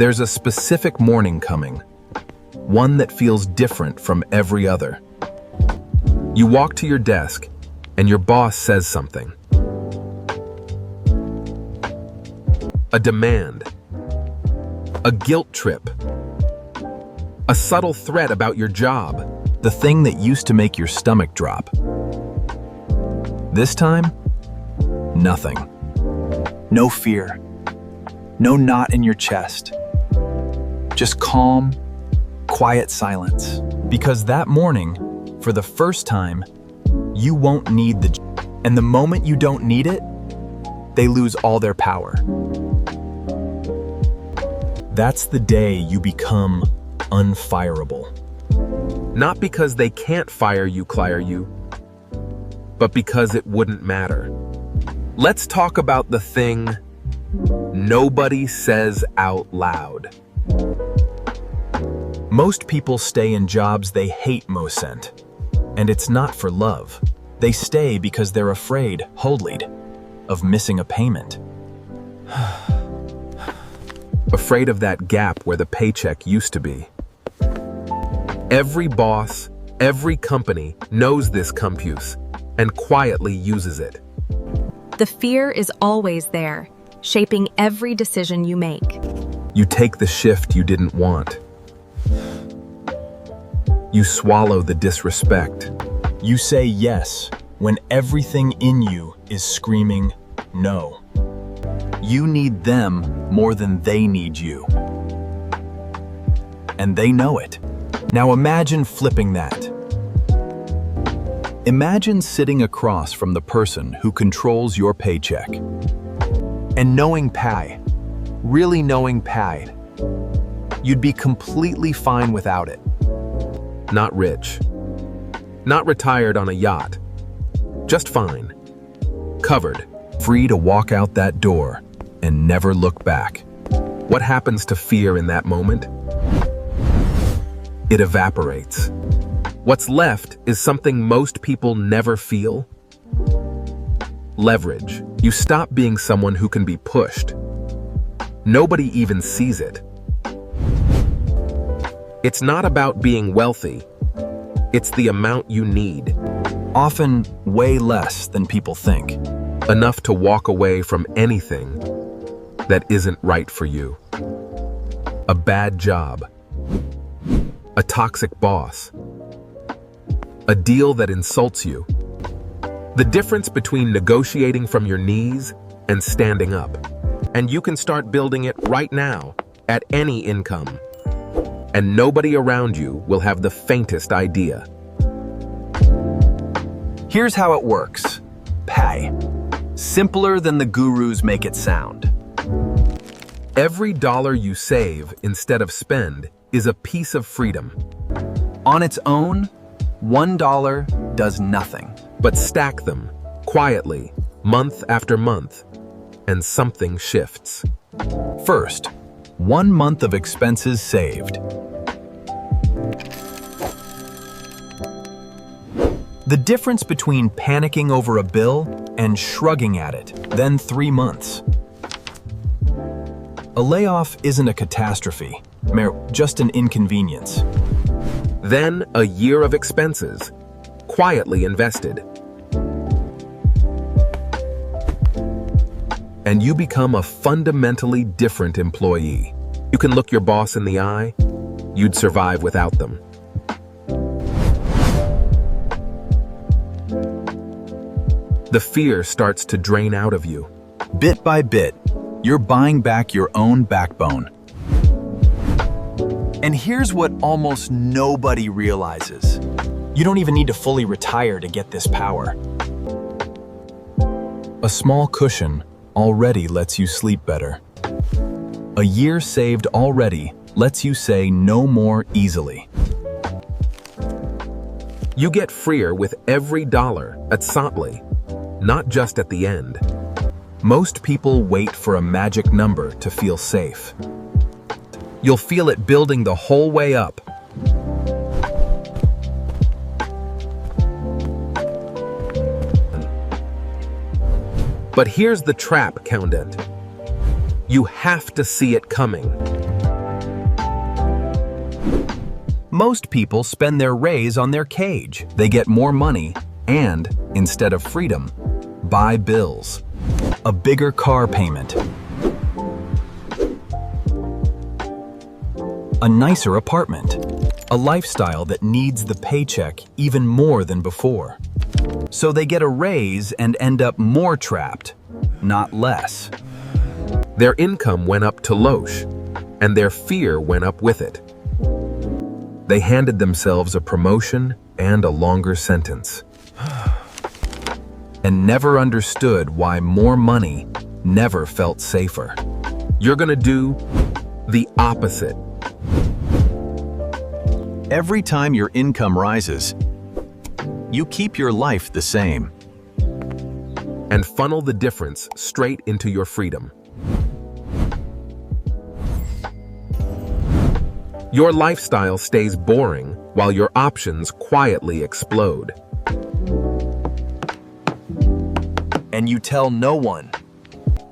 There's a specific morning coming, one that feels different from every other. You walk to your desk, and your boss says something. A demand, a guilt trip, a subtle threat about your job, the thing that used to make your stomach drop. This time, nothing. No fear, no knot in your chest, just calm, quiet silence. Because that morning, for the first time, you won't need and the moment you don't need it, they lose all their power. That's the day you become unfireable. Not because they can't fire you, but because it wouldn't matter. Let's talk about the thing nobody says out loud. Most people stay in jobs they hate, Mosent, and it's not for love. They stay because they're afraid, of missing a payment. Afraid of that gap where the paycheck used to be. Every boss, every company knows this compute and quietly uses it. The fear is always there, shaping every decision you make. You take the shift you didn't want. You swallow the disrespect. You say yes when everything in you is screaming no. You need them more than they need you. And they know it. Now imagine flipping that. Imagine sitting across from the person who controls your paycheck. And knowing pie, really knowing pie, you'd be completely fine without it. Not rich. Not retired on a yacht. Just fine. Covered. Free to walk out that door and never look back. What happens to fear in that moment? It evaporates. What's left is something most people never feel. Leverage. You stop being someone who can be pushed. Nobody even sees it. It's not about being wealthy. It's the amount you need. Often way less than people think. Enough to walk away from anything that isn't right for you. A bad job. A toxic boss. A deal that insults you. The difference between negotiating from your knees and standing up. And you can start building it right now at any income. And nobody around you will have the faintest idea. Here's how it works. Pay. Simpler than the gurus make it sound. Every dollar you save instead of spend is a piece of freedom. On its own, $1 does nothing. But stack them, quietly, month after month, and something shifts. First, 1 month of expenses saved. The difference between panicking over a bill and shrugging at it, then 3 months. A layoff isn't a catastrophe, just an inconvenience. Then a year of expenses, quietly invested. And you become a fundamentally different employee. You can look your boss in the eye, you'd survive without them. The fear starts to drain out of you. Bit by bit, you're buying back your own backbone. And here's what almost nobody realizes. You don't even need to fully retire to get this power. A small cushion already lets you sleep better. A year saved already lets you say no more easily. You get freer with every dollar at Sotley, not just at the end. Most people wait for a magic number to feel safe. You'll feel it building the whole way up. But here's the trap, Countess. You have to see it coming. Most people spend their raise on their cage. They get more money and, instead of freedom, buy bills. A bigger car payment. A nicer apartment. A lifestyle that needs the paycheck even more than before. So they get a raise and end up more trapped, not less. Their income went up to Loesch, and their fear went up with it. They handed themselves a promotion and a longer sentence. And never understood why more money never felt safer. You're gonna do the opposite. Every time your income rises, you keep your life the same. And funnel the difference straight into your freedom. Your lifestyle stays boring while your options quietly explode. And you tell no one.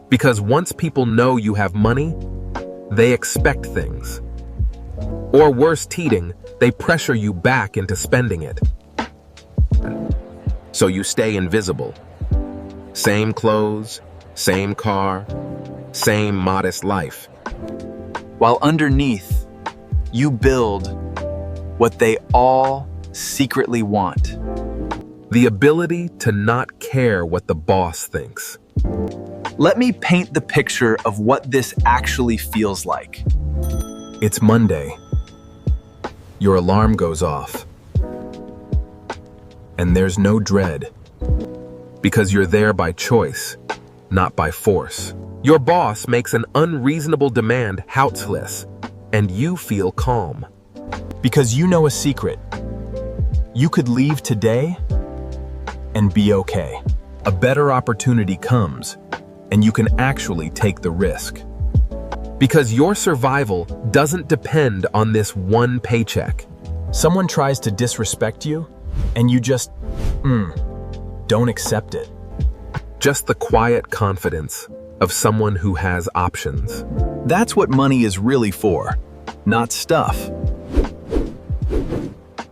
Because once people know you have money, they expect things. Or worse, teeting, they pressure you back into spending it. So you stay invisible. Same clothes, same car, same modest life. While underneath, you build what they all secretly want. The ability to not care what the boss thinks. Let me paint the picture of what this actually feels like. It's Monday. Your alarm goes off. And there's no dread. Because you're there by choice, not by force. Your boss makes an unreasonable demand houseless, and you feel calm. Because you know a secret. You could leave today and be okay. A better opportunity comes, and you can actually take the risk. Because your survival doesn't depend on this one paycheck. Someone tries to disrespect you, and you just, don't accept it. Just the quiet confidence of someone who has options. That's what money is really for, not stuff.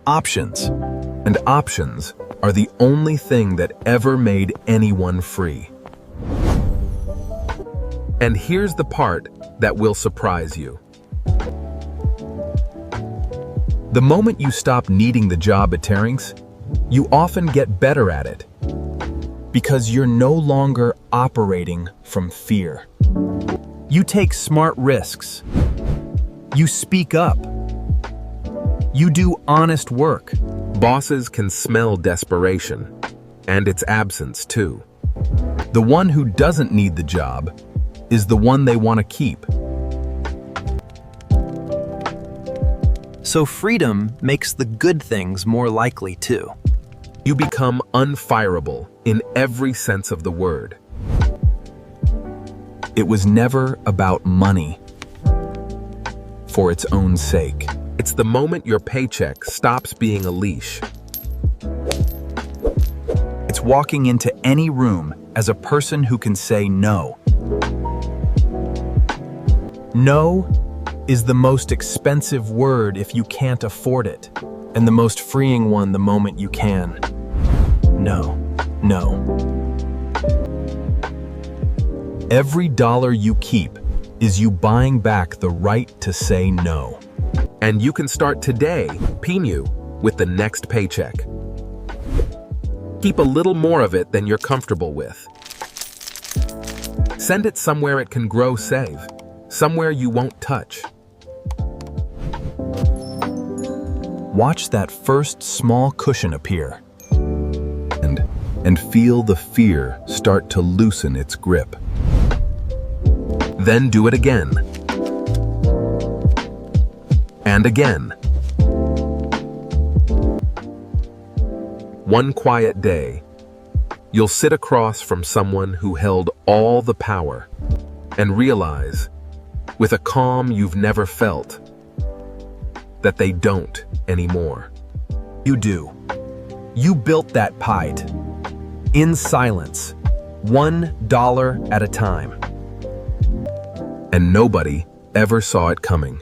Options. And options are the only thing that ever made anyone free. And here's the part that will surprise you. The moment you stop needing the job at Terring's, you often get better at it. Because you're no longer operating from fear. You take smart risks. You speak up. You do honest work. Bosses can smell desperation, and its absence too. The one who doesn't need the job is the one they want to keep. So freedom makes the good things more likely too. You become un-fireable in every sense of the word. It was never about money for its own sake. It's the moment your paycheck stops being a leash. It's walking into any room as a person who can say no. No is the most expensive word if you can't afford it, and the most freeing one the moment you can. No, no. Every dollar you keep is you buying back the right to say no. And you can start today, PNU, with the next paycheck. Keep a little more of it than you're comfortable with. Send it somewhere it can grow safe, somewhere you won't touch. Watch that first small cushion appear. And feel the fear start to loosen its grip. Then do it again. And again. One quiet day, you'll sit across from someone who held all the power and realize, with a calm you've never felt, that they don't anymore. You do. You built that pie in silence, $1 at a time. And nobody ever saw it coming.